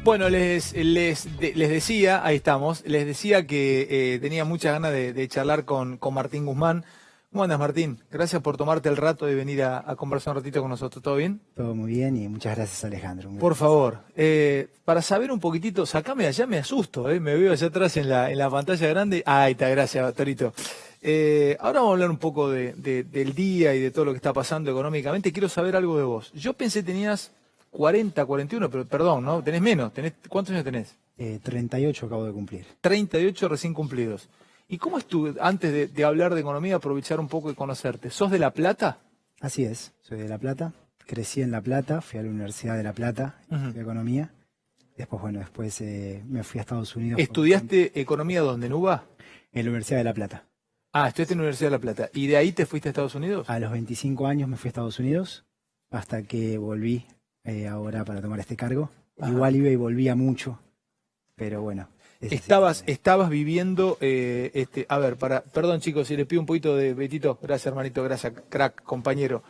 Bueno, les decía, ahí estamos, les decía que tenía muchas ganas de charlar con Martín Guzmán. ¿Cómo andas, Martín? Gracias por tomarte el rato de venir a conversar un ratito con nosotros. ¿Todo bien? Todo muy bien y muchas gracias, Alejandro. Por favor, para saber un poquitito, sacame de allá, me asusto, me veo allá atrás en la pantalla grande. Ahí está, gracias, Torito. Ahora vamos a hablar un poco del día y de todo lo que está pasando económicamente. Quiero saber algo de vos. Yo pensé tenías 40, 41, pero perdón, ¿no? Tenés menos. ¿Cuántos años tenés? 38 acabo de cumplir. 38 recién cumplidos. ¿Y cómo es tú, antes de hablar de economía, aprovechar un poco y conocerte? ¿Sos de La Plata? Así es, soy de La Plata, crecí en La Plata, fui a la Universidad de La Plata, de Economía. Después, me fui a Estados Unidos. ¿Estudiaste economía dónde? ¿En UBA? En la Universidad de La Plata. Ah, estudiaste en la Universidad de La Plata. ¿Y de ahí te fuiste a Estados Unidos? A los 25 años me fui a Estados Unidos, hasta que volví ahora para tomar este cargo. Ajá. Igual iba y volvía mucho, pero bueno. Estabas viviendo, perdón chicos, si les pido un poquito de Betito, gracias hermanito, gracias, crack, compañero.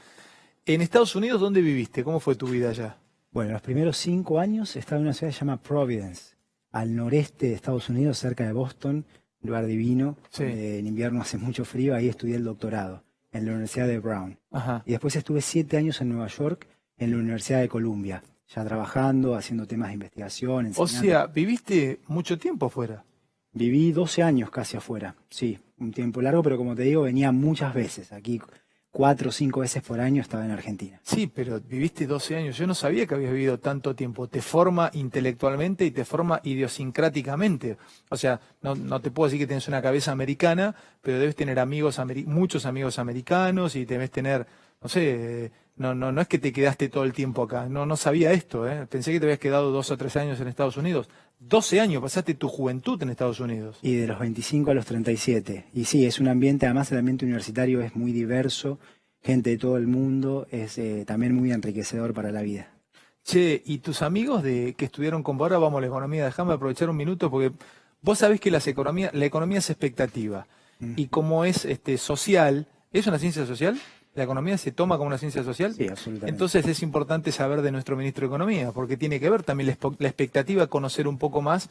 En Estados Unidos, ¿dónde viviste? ¿Cómo fue tu vida allá? Bueno, los primeros 5 años estaba en una ciudad que se llama Providence, al noreste de Estados Unidos, cerca de Boston, lugar divino, Sí. donde en invierno hace mucho frío. Ahí estudié el doctorado, en la Universidad de Brown. Ajá. Y después estuve 7 años en Nueva York, en la Universidad de Columbia, ya trabajando, haciendo temas de investigación, O enseñando. sea, viviste mucho tiempo afuera. Viví 12 años casi afuera, sí, un tiempo largo, pero como te digo, venía muchas veces. Aquí 4 o 5 veces por año estaba en Argentina. Sí, pero viviste 12 años. Yo no sabía que habías vivido tanto tiempo. Te forma intelectualmente y te forma idiosincráticamente. O sea, no te puedo decir que tienes una cabeza americana, pero debes tener muchos amigos americanos y debes tener, no sé, no es que te quedaste todo el tiempo acá. No sabía esto, ¿eh? Pensé que te habías quedado 2 o 3 años en Estados Unidos. 12 años, pasaste tu juventud en Estados Unidos. Y de los 25 a los 37. Y sí, es un ambiente, además el ambiente universitario es muy diverso, gente de todo el mundo, es también muy enriquecedor para la vida. Che, ¿y tus amigos que estudiaron con vos? Ahora vamos a la economía, déjame aprovechar un minuto porque vos sabés que la economía es expectativa. Y como es social, ¿es una ciencia social? ¿La economía se toma como una ciencia social? Sí, absolutamente. Entonces es importante saber de nuestro ministro de Economía, porque tiene que ver también la expectativa, conocer un poco más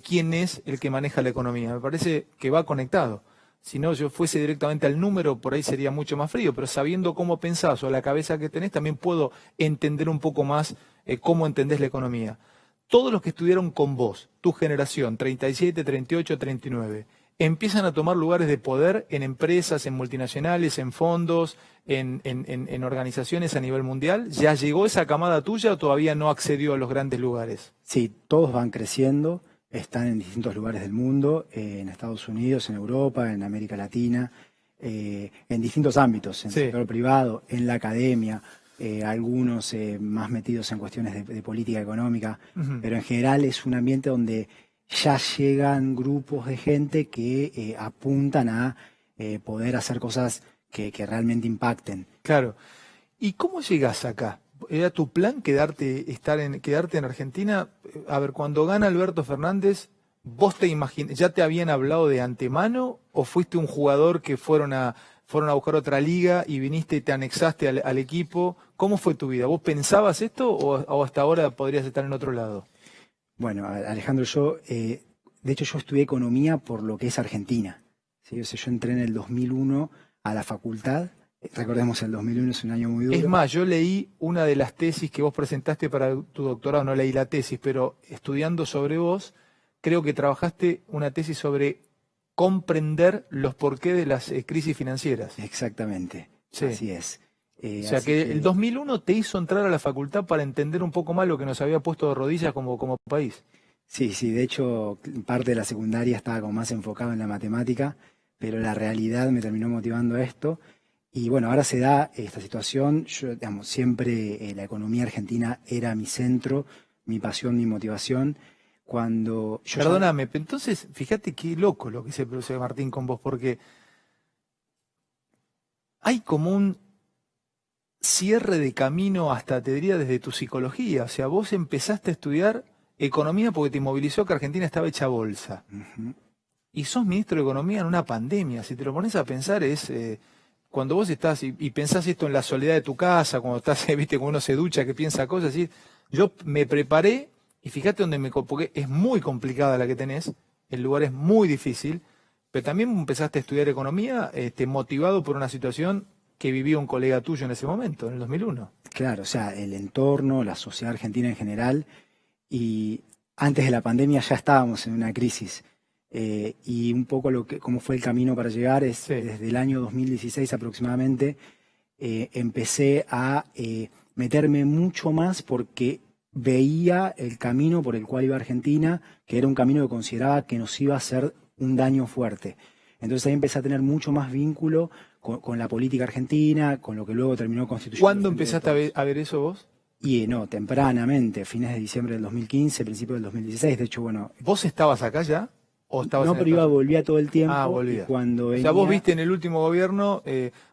quién es el que maneja la economía. Me parece que va conectado. Si no, yo fuese directamente al número, por ahí sería mucho más frío, pero sabiendo cómo pensás o la cabeza que tenés, también puedo entender un poco más cómo entendés la economía. Todos los que estudiaron con vos, tu generación, 37, 38, 39, empiezan a tomar lugares de poder en empresas, en multinacionales, en fondos, en organizaciones a nivel mundial. ¿Ya llegó esa camada tuya o todavía no accedió a los grandes lugares? Sí, todos van creciendo, están en distintos lugares del mundo, en Estados Unidos, en Europa, en América Latina, en distintos ámbitos, en el sector privado, en la academia, algunos más metidos en cuestiones de política económica, pero en general es un ambiente donde ya llegan grupos de gente que apuntan a poder hacer cosas que realmente impacten. Claro. ¿Y cómo llegás acá? ¿Era tu plan quedarte en Argentina? A ver, cuando gana Alberto Fernández, ¿vos ya te habían hablado de antemano o fuiste un jugador que fueron a buscar otra liga y viniste y te anexaste al equipo? ¿Cómo fue tu vida? ¿Vos pensabas esto o hasta ahora podrías estar en otro lado? Bueno, Alejandro, de hecho yo estudié economía por lo que es Argentina, ¿sí? O sea, yo entré en el 2001 a la facultad. Recordemos, el 2001 es un año muy duro. Es más, yo leí una de las tesis que vos presentaste para tu doctorado, no leí la tesis, pero estudiando sobre vos, creo que trabajaste una tesis sobre comprender los porqués de las crisis financieras. Exactamente, sí. Así es. O sea que el 2001 te hizo entrar a la facultad para entender un poco más lo que nos había puesto de rodillas como país. Sí, de hecho, parte de la secundaria estaba como más enfocado en la matemática, pero la realidad me terminó motivando a esto. Y bueno, ahora se da esta situación. Yo, digamos, siempre la economía argentina era mi centro, mi pasión, mi motivación. Perdóname, entonces, fíjate qué loco lo que se produce, Martín, con vos, porque hay como un cierre de camino hasta, te diría, desde tu psicología. O sea, vos empezaste a estudiar economía porque te movilizó que Argentina estaba hecha bolsa. Y sos ministro de Economía en una pandemia. Si te lo pones a pensar, cuando vos estás y pensás esto en la soledad de tu casa, cuando estás, viste, cuando uno se ducha, que piensa cosas así. Yo me preparé Y fíjate porque es muy complicada la que tenés, el lugar es muy difícil, pero también empezaste a estudiar economía motivado por una situación que vivía un colega tuyo en ese momento, en el 2001. Claro, o sea, el entorno, la sociedad argentina en general, y antes de la pandemia ya estábamos en una crisis. Y un poco cómo fue el camino para llegar es Sí. desde el año 2016 aproximadamente, empecé a meterme mucho más porque veía el camino por el cual iba Argentina, que era un camino que consideraba que nos iba a hacer un daño fuerte. Entonces ahí empecé a tener mucho más vínculo con la política argentina, con lo que luego terminó constituyendo. ¿Cuándo empezaste a ver eso vos? Y no, tempranamente, fines de diciembre del 2015, principios del 2016. De hecho, bueno, ¿Vos estabas acá ya? ¿O estabas no, en pero volvía todo el tiempo. Ah, y volvía. cuando O venía... sea, vos viste en el último gobierno,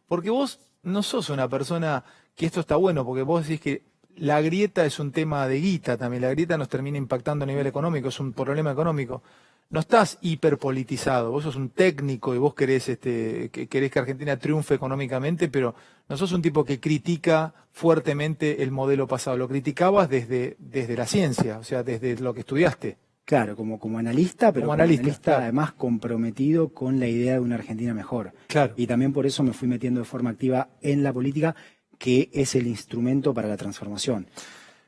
porque vos no sos una persona, que esto está bueno, porque vos decís que la grieta es un tema de guita también, la grieta nos termina impactando a nivel económico, es un problema económico. No estás hiperpolitizado, vos sos un técnico y vos querés que Argentina triunfe económicamente, pero no sos un tipo que critica fuertemente el modelo pasado, lo criticabas desde la ciencia, o sea, desde lo que estudiaste. Claro, como analista, pero como analista, claro. Además comprometido con la idea de una Argentina mejor. Claro. Y también por eso me fui metiendo de forma activa en la política, que es el instrumento para la transformación.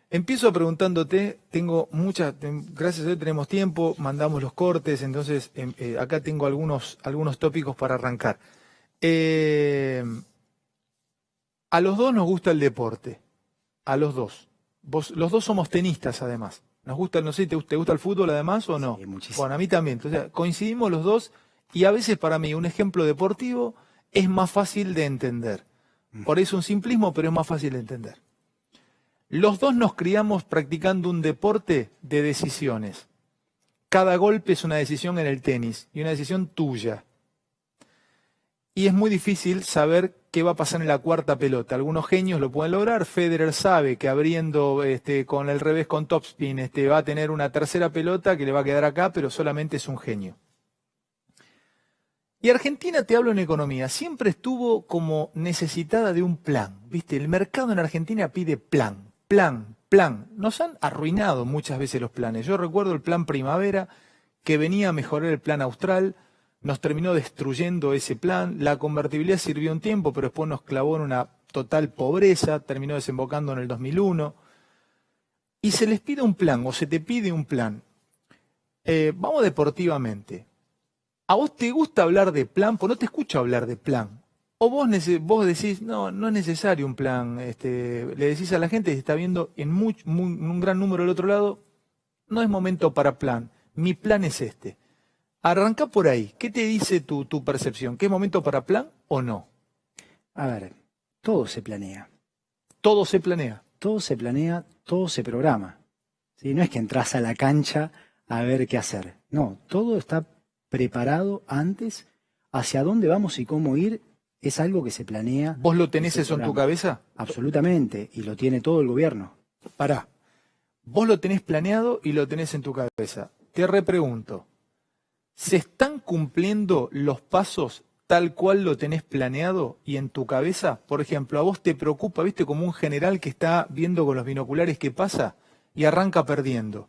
Empiezo preguntándote, gracias a Dios tenemos tiempo, mandamos los cortes, entonces acá tengo algunos tópicos para arrancar. A los dos nos gusta el deporte, a los dos. Los dos somos tenistas además. Nos gusta, no sé, ¿te gusta el fútbol además o no? Sí, muchísimo. Bueno, a mí también. Entonces, coincidimos los dos y a veces para mí un ejemplo deportivo es más fácil de entender. Por eso un simplismo, pero es más fácil de entender. Los dos nos criamos practicando un deporte de decisiones. Cada golpe es una decisión en el tenis y una decisión tuya. Y es muy difícil saber qué va a pasar en la cuarta pelota. Algunos genios lo pueden lograr. Federer sabe que abriendo con el revés con topspin va a tener una tercera pelota que le va a quedar acá, pero solamente es un genio. Y Argentina, te hablo en economía, siempre estuvo como necesitada de un plan. ¿Viste? El mercado en Argentina pide plan. Nos han arruinado muchas veces los planes. Yo recuerdo el plan Primavera, que venía a mejorar el plan austral, nos terminó destruyendo ese plan. La convertibilidad sirvió un tiempo, pero después nos clavó en una total pobreza, terminó desembocando en el 2001. Y se les pide un plan, o se te pide un plan. Vamos deportivamente. ¿A vos te gusta hablar de plan? Pues no te escucho hablar de plan. O vos decís, no es necesario un plan. Le decís a la gente que se está viendo en un gran número del otro lado, no es momento para plan. Mi plan es este. Arranca por ahí. ¿Qué te dice tu percepción? ¿Qué es momento para plan o no? A ver, todo se planea. Todo se planea. Todo se planea, todo se programa. ¿Sí? No es que entras a la cancha a ver qué hacer. No, todo está preparado antes. Hacia dónde vamos y cómo ir es algo que se planea. ¿Vos lo tenés eso en tu cabeza? Absolutamente, y lo tiene todo el gobierno. Pará, vos lo tenés planeado y lo tenés en tu cabeza. Te repregunto, ¿se están cumpliendo los pasos tal cual lo tenés planeado y en tu cabeza? Por ejemplo, ¿a vos te preocupa, viste, como un general que está viendo con los binoculares qué pasa y arranca perdiendo?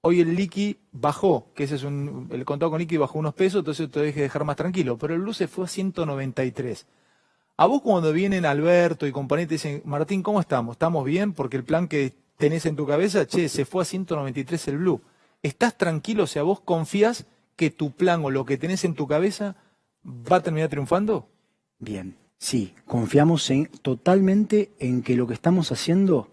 Hoy el liqui bajó, que ese es el contado con liqui bajó unos pesos, entonces te deje dejar más tranquilo, pero el blue se fue a 193. A vos cuando vienen Alberto y compañía te dicen, Martín, ¿cómo estamos? ¿Estamos bien? Porque el plan que tenés en tu cabeza, se fue a 193 el blue. ¿Estás tranquilo? O sea, ¿vos confías que tu plan o lo que tenés en tu cabeza va a terminar triunfando? Bien, sí, confiamos totalmente en que lo que estamos haciendo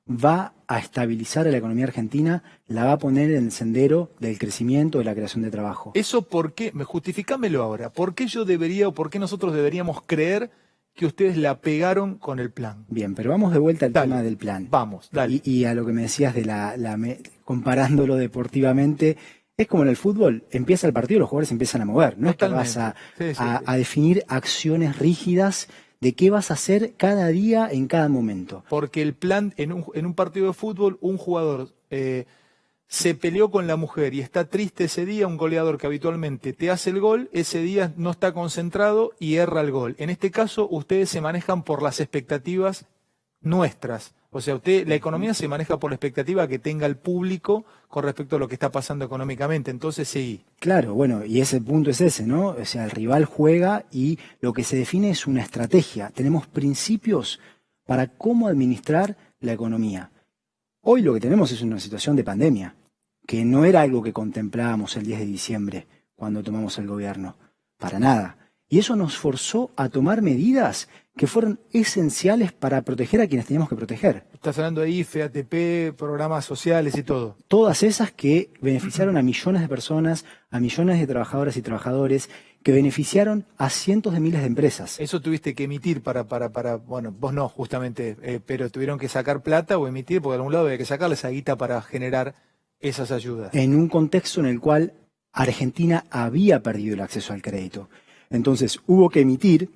va a estabilizar a la economía argentina, la va a poner en el sendero del crecimiento, de la creación de trabajo. ¿Eso por qué? Justificámelo ahora. ¿Por qué yo debería o por qué nosotros deberíamos creer que ustedes la pegaron con el plan? Bien, pero vamos de vuelta al tema del plan. Vamos, dale. Y a lo que me decías de comparándolo deportivamente, es como en el fútbol, empieza el partido y los jugadores empiezan a mover. No Totalmente. Es que vas a definir acciones rígidas de qué vas a hacer cada día en cada momento. Porque el plan, en un partido de fútbol, un jugador se peleó con la mujer y está triste ese día, un goleador que habitualmente te hace el gol, ese día no está concentrado y erra el gol. En este caso, ustedes se manejan por las expectativas nuestras. O sea, la economía se maneja por la expectativa que tenga el público con respecto a lo que está pasando económicamente. Entonces, sí. Claro, bueno, y ese punto es ese, ¿no? O sea, el rival juega y lo que se define es una estrategia. Tenemos principios para cómo administrar la economía. Hoy lo que tenemos es una situación de pandemia, que no era algo que contemplábamos el 10 de diciembre cuando tomamos el gobierno. Para nada. Y eso nos forzó a tomar medidas que fueron esenciales para proteger a quienes teníamos que proteger. Estás hablando de IFE, ATP, programas sociales y todo. Todas esas que beneficiaron a millones de personas, a millones de trabajadoras y trabajadores, que beneficiaron a cientos de miles de empresas. Eso tuviste que emitir bueno, vos no justamente, pero tuvieron que sacar plata o emitir, porque de algún lado había que sacarle esa guita para generar esas ayudas. En un contexto en el cual Argentina había perdido el acceso al crédito. Entonces hubo que emitir,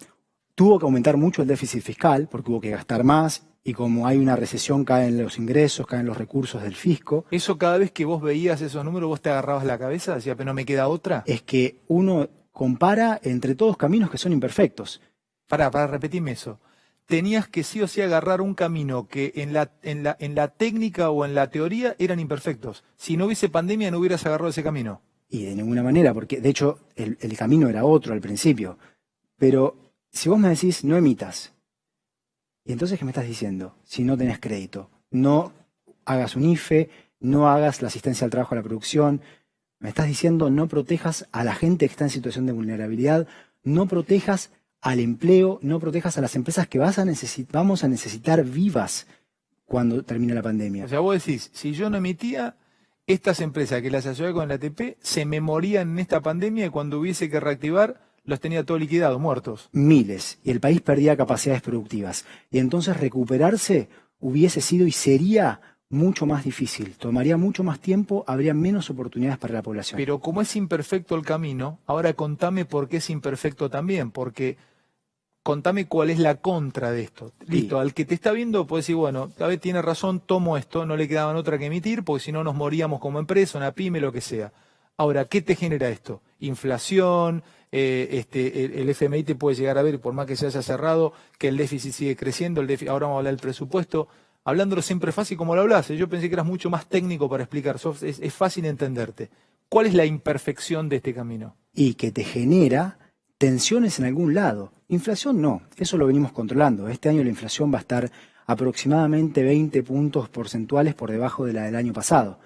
tuvo que aumentar mucho el déficit fiscal, porque hubo que gastar más, y como hay una recesión caen los ingresos, caen los recursos del fisco. Eso cada vez que vos veías esos números, vos te agarrabas la cabeza, decías, pero no me queda otra. Es que uno compara entre todos caminos que son imperfectos. Para repetirme eso. Tenías que sí o sí agarrar un camino que en la técnica o en la teoría eran imperfectos. Si no hubiese pandemia, no hubieras agarrado ese camino. Y de ninguna manera, porque de hecho el camino era otro al principio. Pero si vos me decís, no emitas, y entonces ¿qué me estás diciendo? Si no tenés crédito, no hagas un IFE, no hagas la asistencia al trabajo a la producción, me estás diciendo no protejas a la gente que está en situación de vulnerabilidad, no protejas al empleo, no protejas a las empresas que vamos a necesitar vivas cuando termine la pandemia. O sea, vos decís, si yo no emitía, estas empresas que las asocié con el ATP se me morían en esta pandemia y cuando hubiese que reactivar los tenía todo liquidado, muertos. Miles. Y el país perdía capacidades productivas. Y entonces recuperarse hubiese sido y sería mucho más difícil. Tomaría mucho más tiempo, habría menos oportunidades para la población. Pero como es imperfecto el camino, ahora contame por qué es imperfecto también, porque contame cuál es la contra de esto. Listo, Sí. al que te está viendo puede decir, bueno, tal vez tiene razón, tomo esto, no le quedaban otra que emitir, porque si no nos moríamos como empresa, una pyme, lo que sea. Ahora, ¿qué te genera esto? Inflación, el FMI te puede llegar a ver, por más que se haya cerrado, que el déficit sigue creciendo, ahora vamos a hablar del presupuesto. Hablándolo siempre fácil como lo hablas, yo pensé que eras mucho más técnico para explicar, es fácil entenderte. ¿Cuál es la imperfección de este camino? Y que te genera tensiones en algún lado. Inflación no, eso lo venimos controlando. Este año la inflación va a estar aproximadamente 20 puntos porcentuales por debajo de la del año pasado.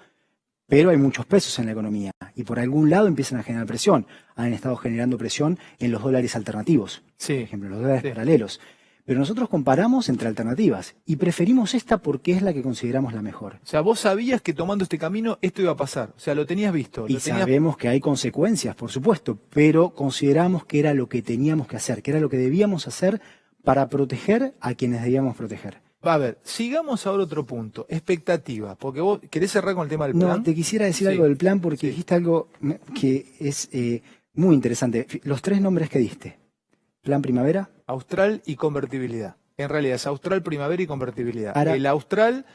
Pero hay muchos pesos en la economía y por algún lado empiezan a generar presión. Han estado generando presión en los dólares alternativos, Sí, por ejemplo, los dólares sí. paralelos. Pero nosotros comparamos entre alternativas y preferimos esta porque es la que consideramos la mejor. O sea, vos sabías que tomando este camino esto iba a pasar, o sea, lo tenías visto. Y sabemos que hay consecuencias, por supuesto, pero consideramos que era lo que teníamos que hacer, que era lo que debíamos hacer para proteger a quienes debíamos proteger. A ver, sigamos ahora otro punto, expectativa, porque vos querés cerrar con el tema del plan. No, te quisiera decir Sí. algo del plan porque Sí. dijiste algo que es muy interesante. Los tres nombres que diste. Plan Primavera. Austral y convertibilidad. En realidad es Austral, Primavera y convertibilidad. Ahora- El Austral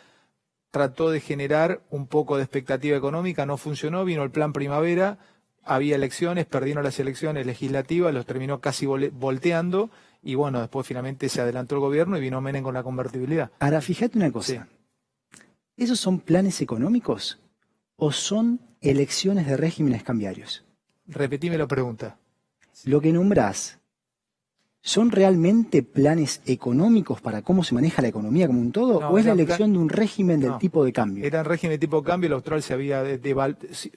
trató de generar un poco de expectativa económica, no funcionó, vino el plan Primavera, había elecciones, perdieron las elecciones legislativas, los terminó casi volteando y bueno, después finalmente se adelantó el gobierno y vino Menem con la convertibilidad. Ahora, fíjate una cosa. ¿Esos son planes económicos o son elecciones de regímenes cambiarios? Repetime la pregunta. Lo que nombrás, ¿son realmente planes económicos para cómo se maneja la economía como un todo? No, ¿O es la eran elección de un régimen del no. tipo de cambio? Era en régimen de tipo de cambio, el Austral se había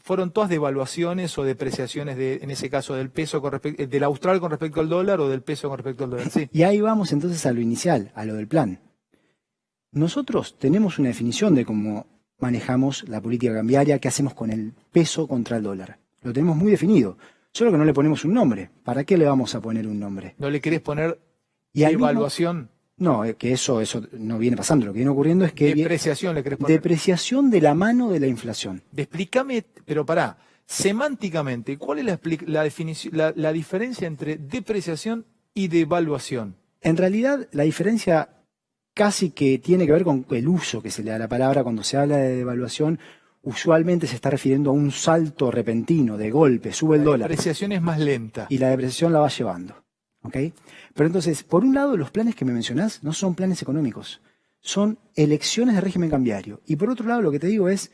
fueron todas devaluaciones o depreciaciones en ese caso del peso del Austral con respecto al dólar o del peso con respecto al dólar. Sí. Y ahí vamos entonces a lo inicial, a lo del plan. Nosotros tenemos una definición de cómo manejamos la política cambiaria, qué hacemos con el peso contra el dólar. Lo tenemos muy definido, solo que no le ponemos un nombre. ¿Para qué le vamos a poner un nombre? ¿No le querés poner Y al mismo- devaluación? No, que eso no viene pasando. Lo que viene ocurriendo es que Depreciación le querés poner. depreciación de la mano de la inflación. Explícame, pero pará, semánticamente, ¿cuál es la definición, la diferencia entre depreciación y devaluación? En realidad, la diferencia casi que tiene que ver con el uso que se le da a la palabra. Cuando se habla de devaluación, usualmente se está refiriendo a un salto repentino, de golpe, sube el La dólar. depreciación es más lenta. Y la depreciación la va llevando. ¿Ok? Pero entonces, por un lado, los planes que me mencionás no son planes económicos, son elecciones de régimen cambiario. Y por otro lado, lo que te digo es,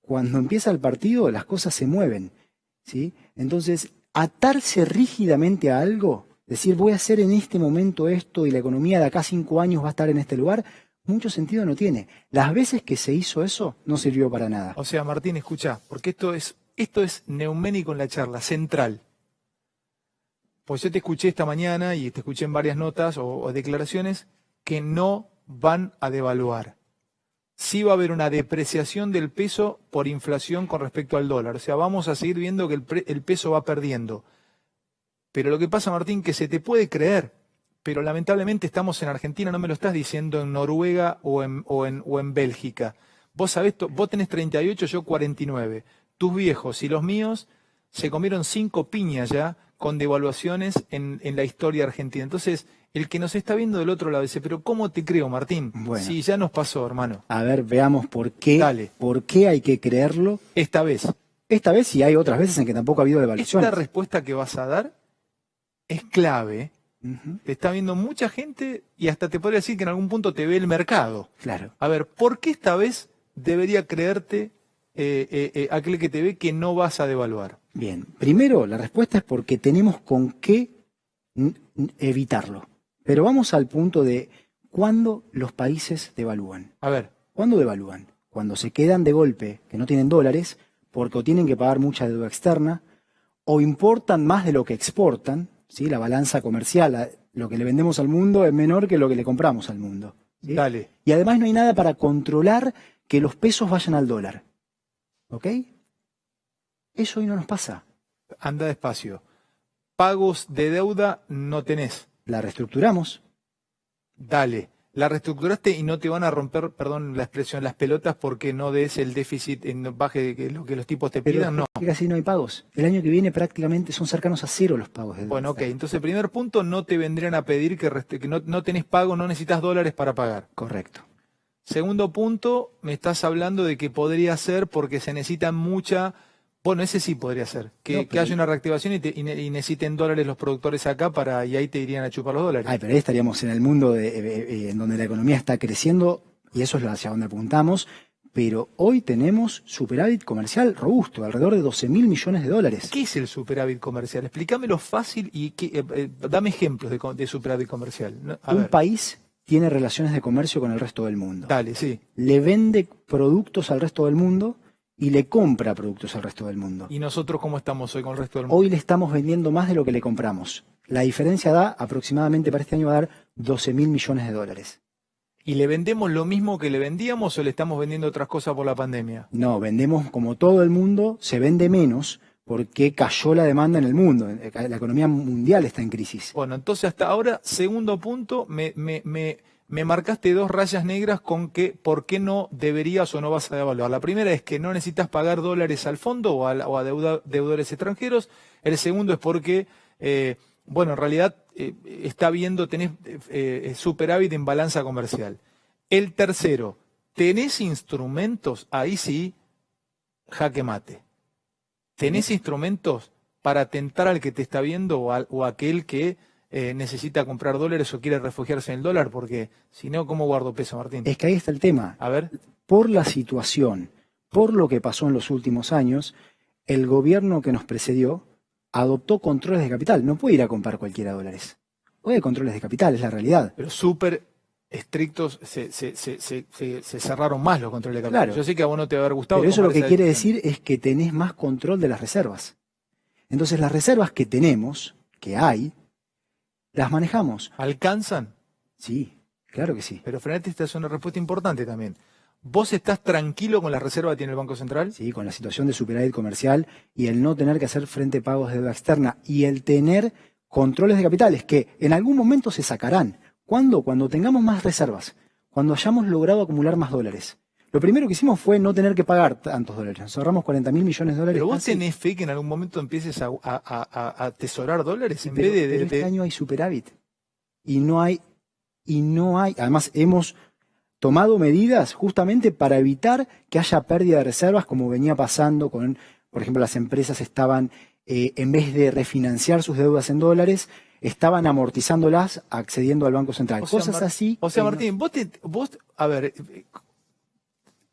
cuando empieza el partido, las cosas se mueven, ¿sí? Entonces, atarse rígidamente a algo, decir, voy a hacer en este momento esto y la economía de acá a 5 años va a estar en este lugar, mucho sentido no tiene. Las veces que se hizo eso, no sirvió para nada. O sea, Martín, escuchá, porque esto es neuménico en la charla, central. Pues yo te escuché esta mañana y te escuché en varias notas o declaraciones que no van a devaluar. Sí va a haber una depreciación del peso por inflación con respecto al dólar. O sea, vamos a seguir viendo que el peso va perdiendo. Pero lo que pasa, Martín, que se te puede creer, pero lamentablemente estamos en Argentina, no me lo estás diciendo en Noruega o en Bélgica. Vos sabés, vos tenés 38, yo 49. Tus viejos y los míos se comieron 5 piñas ya con devaluaciones en la historia argentina. Entonces, el que nos está viendo del otro lado dice, pero ¿cómo te creo, Martín? Bueno, sí, ya nos pasó, hermano. A ver, veamos por qué. Dale. ¿Por qué hay que creerlo? Esta vez. Esta vez y hay otras veces en que tampoco ha habido devaluaciones. Esta respuesta que vas a dar es clave. Te está viendo mucha gente y hasta te podría decir que en algún punto te ve el mercado. Claro. A ver, ¿por qué esta vez debería creerte aquel que te ve que no vas a devaluar? Bien, primero la respuesta es porque tenemos con qué evitarlo. Pero vamos al punto de cuándo los países devalúan. A ver. ¿Cuándo devalúan? Cuando se quedan de golpe, que no tienen dólares, porque o tienen que pagar mucha deuda externa, o importan más de lo que exportan, ¿sí? La balanza comercial, lo que le vendemos al mundo es menor que lo que le compramos al mundo, ¿sí? Dale. Y además no hay nada para controlar que los pesos vayan al dólar. ¿Ok? Eso hoy no nos pasa. Anda despacio. Pagos de deuda no tenés. La reestructuramos. Dale. La reestructuraste y no te van a romper, perdón la expresión, las pelotas porque no des el déficit en baje de lo que los tipos te pidan, no. Casi no hay pagos. El año que viene prácticamente son cercanos a cero los pagos de deuda. Bueno, ok. Entonces, el primer punto, no te vendrían a pedir que no tenés pago, no necesitas dólares para pagar. Correcto. Segundo punto, me estás hablando de que podría ser porque se necesita mucha... Bueno, ese sí podría ser. Que haya una reactivación y necesiten dólares los productores acá y ahí te irían a chupar los dólares. Ay, pero ahí estaríamos en el mundo en donde la economía está creciendo y eso es hacia donde apuntamos. Pero hoy tenemos superávit comercial robusto, alrededor de 12.000 millones de dólares. ¿Qué es el superávit comercial? Explícamelo fácil y dame ejemplos de superávit comercial. Un país tiene relaciones de comercio con el resto del mundo. Dale, sí. Le vende productos al resto del mundo y le compra productos al resto del mundo. ¿Y nosotros cómo estamos hoy con el resto del mundo? Hoy le estamos vendiendo más de lo que le compramos. La diferencia da aproximadamente, para este año va a dar 12.000 millones de dólares. ¿Y le vendemos lo mismo que le vendíamos o le estamos vendiendo otras cosas por la pandemia? No, vendemos como todo el mundo, se vende menos porque cayó la demanda en el mundo. La economía mundial está en crisis. Bueno, entonces hasta ahora, segundo punto, me marcaste 2 rayas negras con que por qué no deberías o no vas a devaluar. La primera es que no necesitas pagar dólares al fondo o a deudores extranjeros. El segundo es porque, bueno, en realidad tenés superávit en balanza comercial. El tercero, tenés instrumentos, ahí sí, jaque mate. ¿Tenés instrumentos para tentar al que te está viendo o a aquel que necesita comprar dólares o quiere refugiarse en el dólar? Porque si no, ¿cómo guardo peso, Martín? Es que ahí está el tema. A ver. Por la situación, por lo que pasó en los últimos años, el gobierno que nos precedió adoptó controles de capital. No puede ir a comprar cualquiera dólares. Hoy hay controles de capital, es la realidad. Pero súper estrictos, se cerraron más los controles de capital. Claro. Yo sé que a vos no te va a haber gustado. Pero eso lo que quiere decir es que tenés más control de las reservas. Entonces las reservas que tenemos, que hay, las manejamos. ¿Alcanzan? Sí, claro que sí. Pero Frenetti, esta es una respuesta importante también. ¿Vos estás tranquilo con la reserva que tiene el Banco Central? Sí, con la situación de superávit comercial y el no tener que hacer frente a pagos de deuda externa y el tener controles de capitales que en algún momento se sacarán. ¿Cuándo? Cuando tengamos más reservas, cuando hayamos logrado acumular más dólares. Lo primero que hicimos fue no tener que pagar tantos dólares. Nos ahorramos 40.000 millones de dólares. ¿Pero vos tenés fe que en algún momento empieces a atesorar dólares en vez pero este año hay superávit y no hay, además hemos tomado medidas justamente para evitar que haya pérdida de reservas como venía pasando con, por ejemplo, las empresas estaban, en vez de refinanciar sus deudas en dólares, estaban amortizándolas accediendo al Banco Central. Cosas así. O sea, Martín, a ver,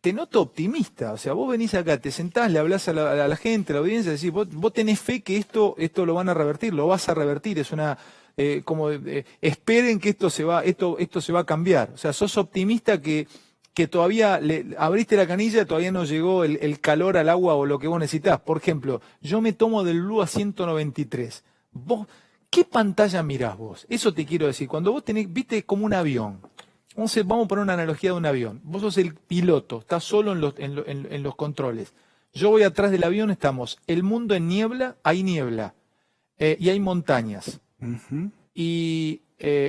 te noto optimista. O sea, vos venís acá, te sentás, le hablás a la gente, a la audiencia, decís, vos tenés fe que esto lo van a revertir, lo vas a revertir. Es una, esperen que esto se va a cambiar. O sea, sos optimista que todavía abriste la canilla, todavía no llegó el calor al agua o lo que vos necesitás. Por ejemplo, yo me tomo del Blue a 193. Vos, ¿qué pantalla mirás vos? Eso te quiero decir. Cuando vos viste como un avión. Vamos a poner una analogía de un avión. Vos sos el piloto, estás solo en los controles. Yo voy atrás del avión, estamos el mundo en niebla, hay niebla y hay montañas. Y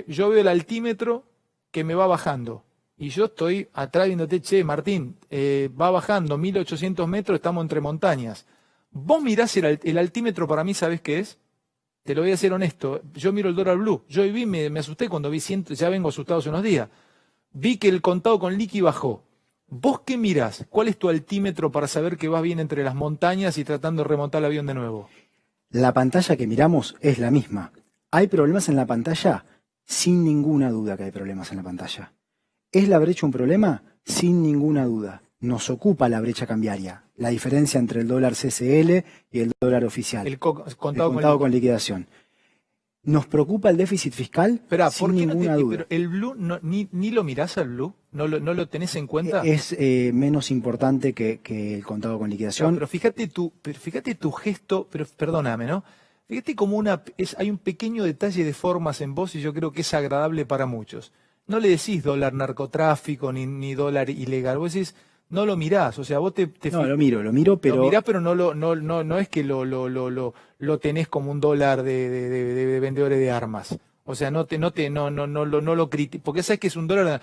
yo veo el altímetro que me va bajando. Y yo estoy atrás viéndote, che, Martín, va bajando 1800 metros, estamos entre montañas. Vos mirás el altímetro, para mí, ¿sabés qué es? Te lo voy a ser honesto. Yo miro el dólar blue. Yo me asusté cuando vi 100, ya vengo asustado hace unos días. Vi que el contado con liqui bajó. ¿Vos qué mirás? ¿Cuál es tu altímetro para saber que vas bien entre las montañas y tratando de remontar el avión de nuevo? La pantalla que miramos es la misma. ¿Hay problemas en la pantalla? Sin ninguna duda que hay problemas en la pantalla. ¿Es la brecha un problema? Sin ninguna duda. Nos ocupa la brecha cambiaria, la diferencia entre el dólar CCL y el dólar oficial. El contado con liquidación. ¿Nos preocupa el déficit fiscal? Esperá, sin ninguna duda. Pero el Blue, ni lo mirás al Blue, ¿no lo tenés en cuenta? Es menos importante que el contado con liquidación. No, pero fíjate tu gesto, pero perdóname, ¿no? Fíjate como hay un pequeño detalle de formas en vos y yo creo que es agradable para muchos. No le decís dólar narcotráfico ni dólar ilegal, vos decís, no lo mirás, o sea, vos No, lo miro, pero... Lo mirás, pero no es que lo tenés como un dólar de vendedores de armas. O sea, no lo critiques, porque sabes que es un dólar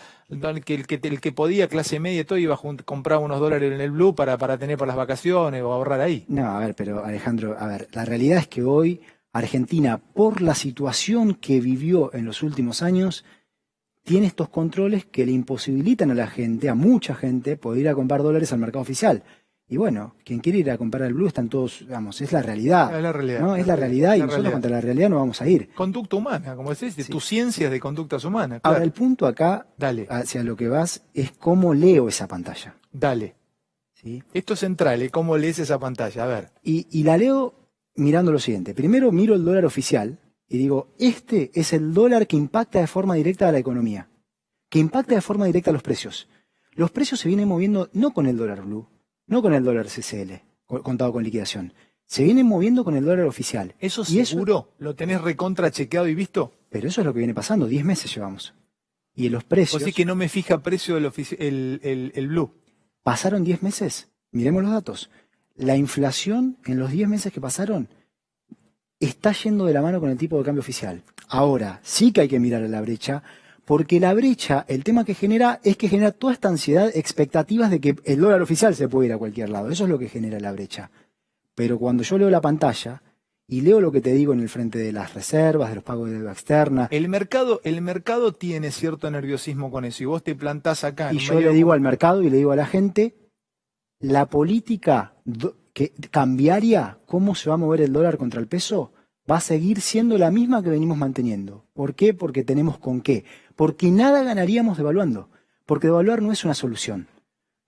que el que podía, clase media y todo, iba a comprar unos dólares en el Blue para tener para las vacaciones o ahorrar ahí. No, a ver, pero Alejandro, la realidad es que hoy Argentina, por la situación que vivió en los últimos años, tiene estos controles que le imposibilitan a la gente, a mucha gente, poder ir a comprar dólares al mercado oficial. Y bueno, quien quiere ir a comprar el Blue están todos, vamos, es la realidad. Es la realidad. ¿no? Es la realidad y nosotros contra la realidad no vamos a ir. Conducta humana, como decís, sí. Tus ciencias de conductas humanas. Claro. Ahora, el punto acá, hacia lo que vas, es cómo leo esa pantalla. Dale. ¿Sí? Esto es central, cómo lees esa pantalla, a ver. Y la leo mirando lo siguiente. Primero miro el dólar oficial y digo, este es el dólar que impacta de forma directa a la economía, que impacta de forma directa a los precios. Los precios se vienen moviendo no con el dólar blue, no con el dólar CCL, contado con liquidación. Se vienen moviendo con el dólar oficial. ¿Eso seguro? ¿Lo tenés recontra chequeado y visto? Pero eso es lo que viene pasando, 10 meses llevamos. Y en los precios... O sea que no me fija precio el blue. Pasaron 10 meses, miremos los datos. La inflación en los 10 meses que pasaron está yendo de la mano con el tipo de cambio oficial. Ahora, sí que hay que mirar a la brecha, porque la brecha, el tema que genera es que genera toda esta ansiedad, expectativas de que el dólar oficial se puede ir a cualquier lado. Eso es lo que genera la brecha. Pero cuando yo leo la pantalla y leo lo que te digo en el frente de las reservas, de los pagos de deuda externa... El mercado tiene cierto nerviosismo con eso y vos te plantás acá... Y yo le digo al mercado y le digo a la gente, la política cambiaria, cómo se va a mover el dólar contra el peso, va a seguir siendo la misma que venimos manteniendo. ¿Por qué? Porque tenemos con qué. Porque nada ganaríamos devaluando. Porque devaluar no es una solución.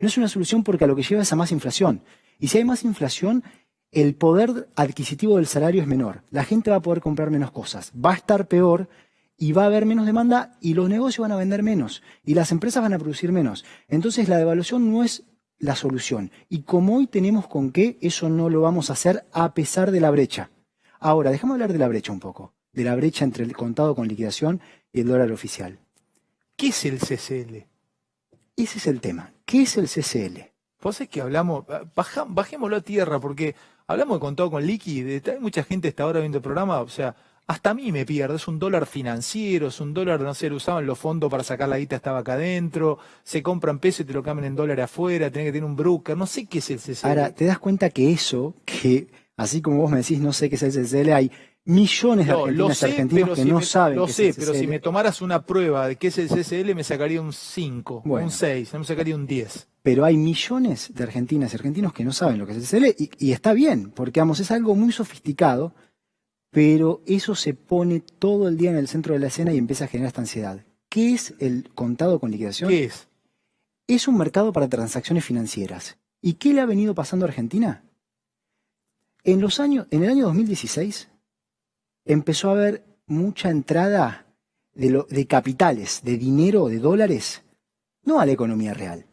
No es una solución porque a lo que lleva es a más inflación. Y si hay más inflación, el poder adquisitivo del salario es menor. La gente va a poder comprar menos cosas. Va a estar peor y va a haber menos demanda y los negocios van a vender menos. Y las empresas van a producir menos. Entonces la devaluación no es la solución. Y como hoy tenemos con qué, eso no lo vamos a hacer a pesar de la brecha. Ahora, déjame hablar de la brecha un poco. De la brecha entre el contado con liquidación y el dólar oficial. ¿Qué es el CCL? Ese es el tema. ¿Qué es el CCL? Vos es que hablamos, bajémoslo a tierra, porque hablamos de contado con liqui, hay mucha gente hasta ahora viendo el programa, o sea, hasta a mí me pierde, es un dólar financiero, es un dólar, no sé, lo usaban los fondos para sacar la guita, estaba acá adentro, se compran pesos y te lo cambian en dólares afuera, tenés que tener un broker, no sé qué es el CCL. Ahora, te das cuenta que eso, que así como vos me decís, no sé qué es el CCL, hay millones de argentinas y argentinos que no saben qué es el CCL. Lo sé, pero si me tomaras una prueba de qué es el CCL, me sacaría un 5, un 6, no me sacaría un 10. Pero hay millones de argentinas y argentinos que no saben lo que es el CCL y está bien, porque vamos, es algo muy sofisticado, pero eso se pone todo el día en el centro de la escena y empieza a generar esta ansiedad. ¿Qué es el contado con liquidación? ¿Qué es? Es un mercado para transacciones financieras. ¿Y qué le ha venido pasando a Argentina? En el año 2016 empezó a haber mucha entrada de capitales, de dinero, de dólares, no a la economía real,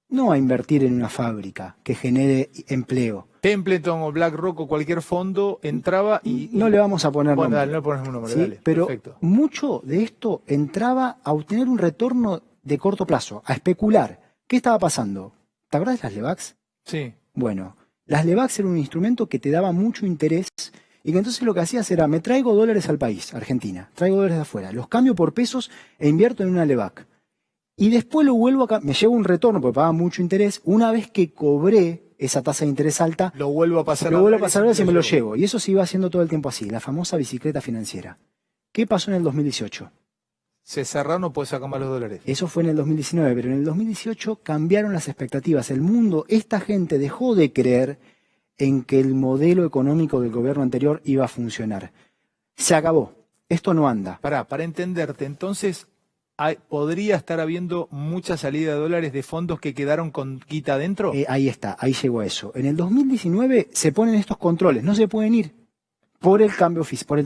no a invertir en una fábrica que genere empleo. Templeton o BlackRock o cualquier fondo entraba y... No le vamos a poner nombre. Dale, no le ponemos un nombre, ¿sí? dale. Pero Perfecto. mucho de esto entraba a obtener un retorno de corto plazo, a especular. ¿Qué estaba pasando? ¿Te acuerdas de las Levax? Sí. Bueno, las Levax eran un instrumento que te daba mucho interés y que entonces lo que hacías era, me traigo dólares al país, Argentina, traigo dólares de afuera, los cambio por pesos e invierto en una Levac. Y después lo vuelvo acá, me llevo un retorno porque pagaba mucho interés. Una vez que cobré esa tasa de interés alta, lo vuelvo a pasar a dólares y me lo llevo. Y eso se iba haciendo todo el tiempo así, la famosa bicicleta financiera. ¿Qué pasó en el 2018? Se cerraron, no puedes sacar más los dólares. Eso fue en el 2019, pero en el 2018 cambiaron las expectativas. El mundo, esta gente dejó de creer en que el modelo económico del gobierno anterior iba a funcionar. Se acabó. Esto no anda. Para entenderte, entonces podría estar habiendo mucha salida de dólares de fondos que quedaron con guita adentro. Ahí está, ahí llegó a eso. En el 2019 se ponen estos controles, no se pueden ir por el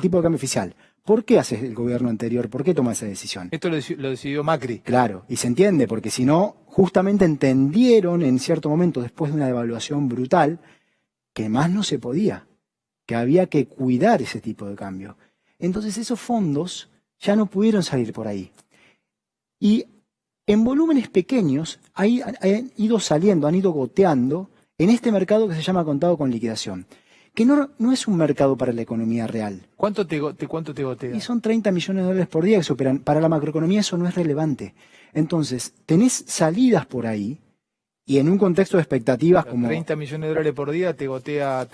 tipo de cambio oficial. ¿Por qué hace el gobierno anterior? ¿Por qué toma esa decisión? Esto lo decidió Macri. Claro, y se entiende, porque si no, justamente entendieron en cierto momento, después de una devaluación brutal, que más no se podía, que había que cuidar ese tipo de cambio. Entonces esos fondos ya no pudieron salir por ahí. Y en volúmenes pequeños han ido saliendo, han ido goteando en este mercado que se llama contado con liquidación, que no es un mercado para la economía real. ¿Cuánto te gotea? Y son 30 millones de dólares por día que se operan. Para la macroeconomía eso no es relevante. Entonces, tenés salidas por ahí, y en un contexto de expectativas como... 30 millones de dólares por día te gotea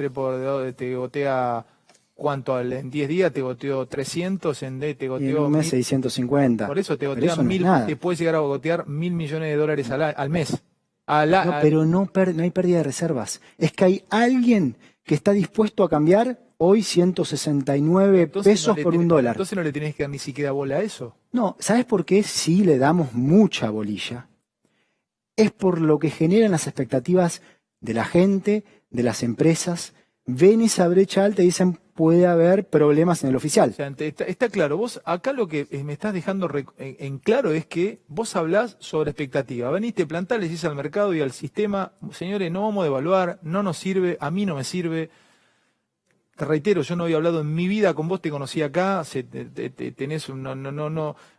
¿cuánto? En 10 días te goteó 300, en D te goteó... Y en un mes 650. Por eso te gotea eso 1000, no te puede llegar a gotear 1.000 millones de dólares al mes. Pero no hay pérdida de reservas. Es que hay alguien que está dispuesto a cambiar hoy 169 pesos por un dólar. Entonces no le tenés que dar ni siquiera bola a eso. No, ¿sabes por qué sí le damos mucha bolilla? Es por lo que generan las expectativas de la gente, de las empresas. Ven esa brecha alta y dicen puede haber problemas en el oficial. O sea, está claro, vos acá lo que me estás dejando en claro es que vos hablás sobre expectativa. Venís, te plantás, le decís al mercado y al sistema, señores, no vamos a devaluar, no nos sirve, a mí no me sirve. Te reitero, yo no había hablado en mi vida con vos, te conocí acá, tenés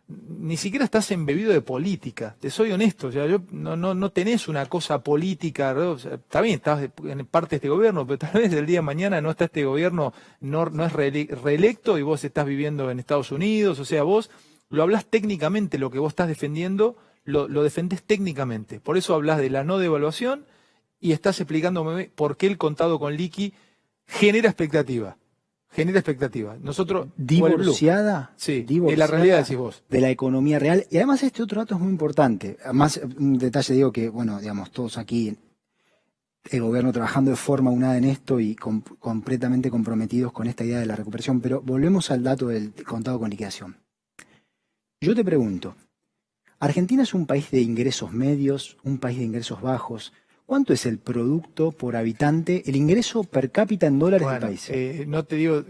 ni siquiera estás embebido de política, te soy honesto, o sea, no tenés una cosa política, o sea, está bien, estás en parte de este gobierno, pero tal vez el día de mañana no está este gobierno, no es reelecto y vos estás viviendo en Estados Unidos, o sea, vos lo hablás técnicamente, lo que vos estás defendiendo, lo defendés técnicamente, por eso hablas de la no devaluación y estás explicándome por qué el contado con liqui genera expectativa. Nosotros... Divorciada. Sí, de la realidad decís vos. De la economía real. Y además este otro dato es muy importante. Además, un detalle digo que, bueno, digamos, todos aquí, el gobierno trabajando de forma unada en esto y completamente comprometidos con esta idea de la recuperación. Pero volvemos al dato del contado con liquidación. Yo te pregunto, ¿Argentina es un país de ingresos medios, un país de ingresos bajos? ¿Cuánto es el producto por habitante, el ingreso per cápita en dólares del país? No te digo,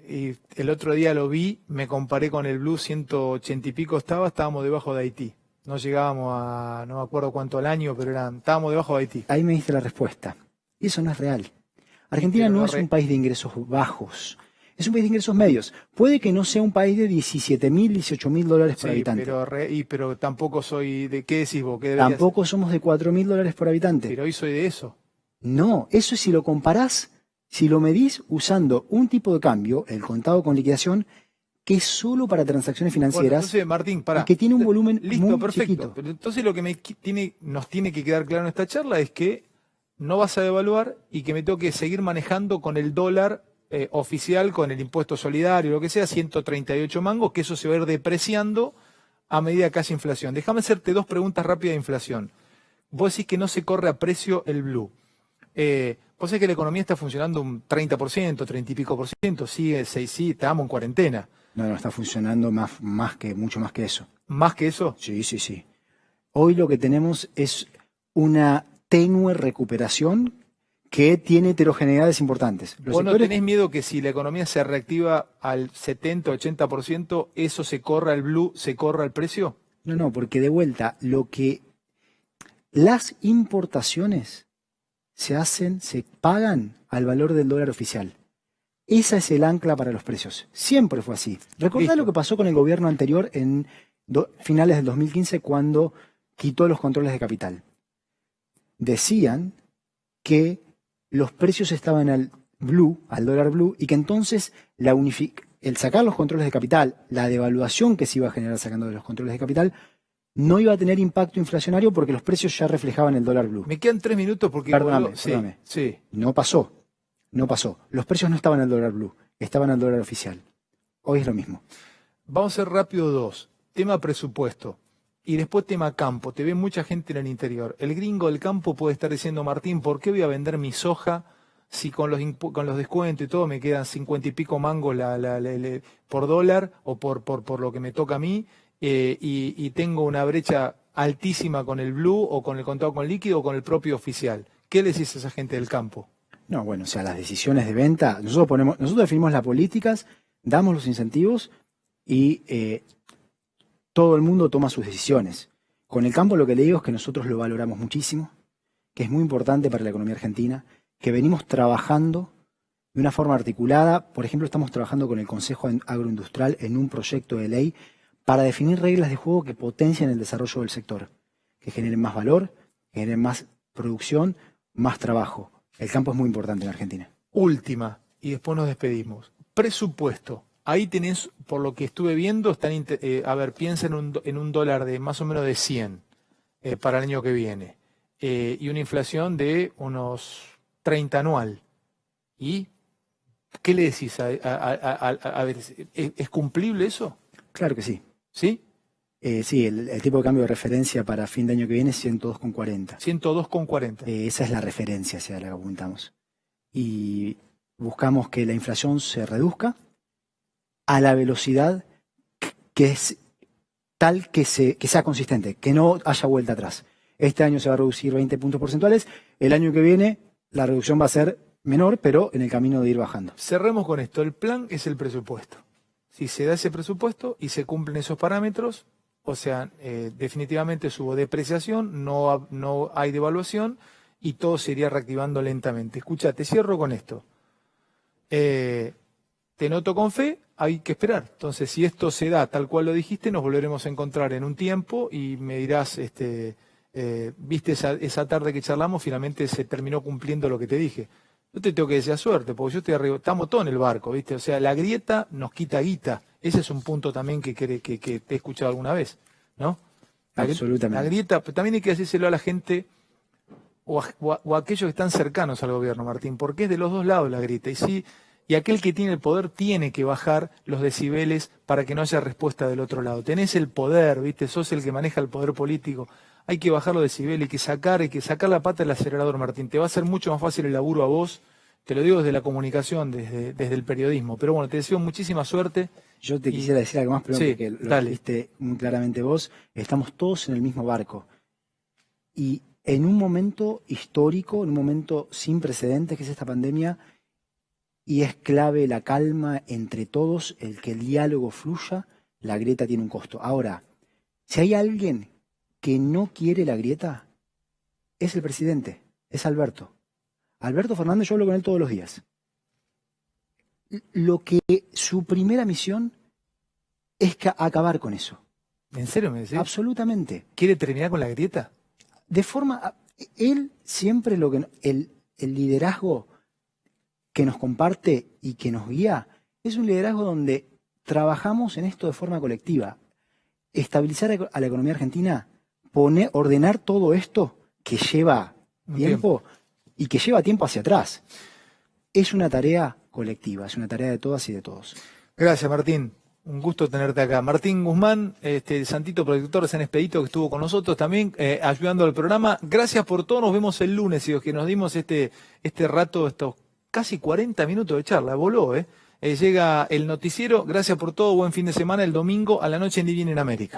el otro día lo vi, me comparé con el Blue, 180 y pico estábamos debajo de Haití. No llegábamos a, no me acuerdo cuánto al año, pero estábamos debajo de Haití. Ahí me diste la respuesta. Y eso no es real. Argentina no es un país de ingresos bajos. Es un país de ingresos medios. Puede que no sea un país de 17.000, 18.000 dólares por habitante. Pero tampoco soy de... ¿Qué decís vos? Tampoco somos de 4.000 dólares por habitante. Pero hoy soy de eso. No, eso es si lo comparás, si lo medís usando un tipo de cambio, el contado con liquidación, que es solo para transacciones financieras. Bueno, entonces, Martín, pará. Y que tiene un volumen muy perfecto. chiquito. Pero entonces lo que nos tiene que quedar claro en esta charla es que no vas a devaluar y que me tengo que seguir manejando con el dólar oficial, con el impuesto solidario, lo que sea, 138 mangos, que eso se va a ir depreciando a medida que haya inflación. Déjame hacerte dos preguntas rápidas de inflación. Vos decís que no se corre a precio el Blue. Vos sabés que la economía está funcionando un 30%, 30 y pico por ciento, sigue, sí, estamos en cuarentena. No, está funcionando mucho más que eso. ¿Más que eso? Sí, sí, sí. Hoy lo que tenemos es una tenue recuperación que tiene heterogeneidades importantes. ¿Vos no tenés miedo que si la economía se reactiva al 70, 80%, eso se corra el blue, se corra el precio? No, porque de vuelta, las importaciones se pagan al valor del dólar oficial. Esa es el ancla para los precios. Siempre fue así. Recordá lo que pasó con el gobierno anterior en finales del 2015 cuando quitó los controles de capital. Decían que los precios estaban al dólar blue, y que entonces el sacar los controles de capital, la devaluación que se iba a generar sacando de los controles de capital, no iba a tener impacto inflacionario porque los precios ya reflejaban el dólar blue. Me quedan 3 minutos porque... Perdóname. Sí. No pasó. Los precios no estaban al dólar blue, estaban al dólar oficial. Hoy es lo mismo. Vamos a ser rápido dos. Tema presupuesto. Y después tema campo. Te ve mucha gente en el interior. El gringo del campo puede estar diciendo, Martín, ¿por qué voy a vender mi soja si con los descuentos y todo me quedan 50 y pico mangos por dólar o por lo que me toca a mí? Y tengo una brecha altísima con el blue o con el contado con líquido o con el propio oficial. ¿Qué le decís a esa gente del campo? No, bueno, o sea, las decisiones de venta, nosotros definimos las políticas, damos los incentivos y todo el mundo toma sus decisiones. Con el campo lo que le digo es que nosotros lo valoramos muchísimo, que es muy importante para la economía argentina, que venimos trabajando de una forma articulada. Por ejemplo, estamos trabajando con el Consejo Agroindustrial en un proyecto de ley para definir reglas de juego que potencien el desarrollo del sector, que generen más valor, que generen más producción, más trabajo. El campo es muy importante en Argentina. Última, y después nos despedimos. Presupuesto. Ahí tenés, por lo que estuve viendo, piensa en un dólar de más o menos de 100 para el año que viene. Y una inflación de unos 30 anual. ¿Y qué le decís? A ver, ¿es cumplible eso? Claro que sí. ¿Sí? Sí, el tipo de cambio de referencia para fin de año que viene es 102,40. 102,40. Esa es la referencia hacia la que apuntamos. Y buscamos que la inflación se reduzca a la velocidad que es tal que sea consistente, que no haya vuelta atrás. Este año se va a reducir 20 puntos porcentuales, el año que viene la reducción va a ser menor, pero en el camino de ir bajando. Cerremos con esto, el plan es el presupuesto. Si se da ese presupuesto y se cumplen esos parámetros, o sea, definitivamente hubo depreciación, no hay devaluación y todo se iría reactivando lentamente. Escucha, te cierro con esto. Te noto con fe, hay que esperar. Entonces, si esto se da tal cual lo dijiste, nos volveremos a encontrar en un tiempo y me dirás, viste esa tarde que charlamos, finalmente se terminó cumpliendo lo que te dije. Yo te tengo que desear suerte, porque yo estoy arriba, estamos todos en el barco, ¿viste? O sea, la grieta nos quita guita. Ese es un punto también que te he escuchado alguna vez, ¿no? Absolutamente. La grieta, pero también hay que decírselo a la gente o a aquellos que están cercanos al gobierno, Martín, porque es de los dos lados la grieta. Y aquel que tiene el poder tiene que bajar los decibeles para que no haya respuesta del otro lado. Tenés el poder, ¿viste? Sos el que maneja el poder político. Hay que bajar los decibeles, hay que sacar la pata del acelerador, Martín. Te va a hacer mucho más fácil el laburo a vos. Te lo digo desde la comunicación, desde el periodismo. Pero bueno, te deseo muchísima suerte. Yo te quisiera decir algo más, pero sí, porque lo dijiste muy claramente vos. Estamos todos en el mismo barco. Y en un momento histórico, en un momento sin precedentes, que es esta pandemia, y es clave la calma entre todos, el que el diálogo fluya, la grieta tiene un costo. Ahora, si hay alguien que no quiere la grieta, es el presidente, es Alberto. Alberto Fernández, yo hablo con él todos los días. Su primera misión es acabar con eso. ¿En serio me decís? Absolutamente. ¿Quiere terminar con la grieta? Él siempre el liderazgo que nos comparte y que nos guía es un liderazgo donde trabajamos en esto de forma colectiva. Estabilizar a la economía argentina, ordenar todo esto que lleva tiempo y que lleva tiempo hacia atrás. Es una tarea colectiva, es una tarea de todas y de todos. Gracias, Martín. Un gusto tenerte acá. Martín Guzmán, Santito, productor de San Expedito, que estuvo con nosotros también, ayudando al programa. Gracias por todo, nos vemos el lunes, y los que nos dimos este rato, estos casi 40 minutos de charla, voló, llega el noticiero, gracias por todo, buen fin de semana, el domingo a la noche en Divina en América.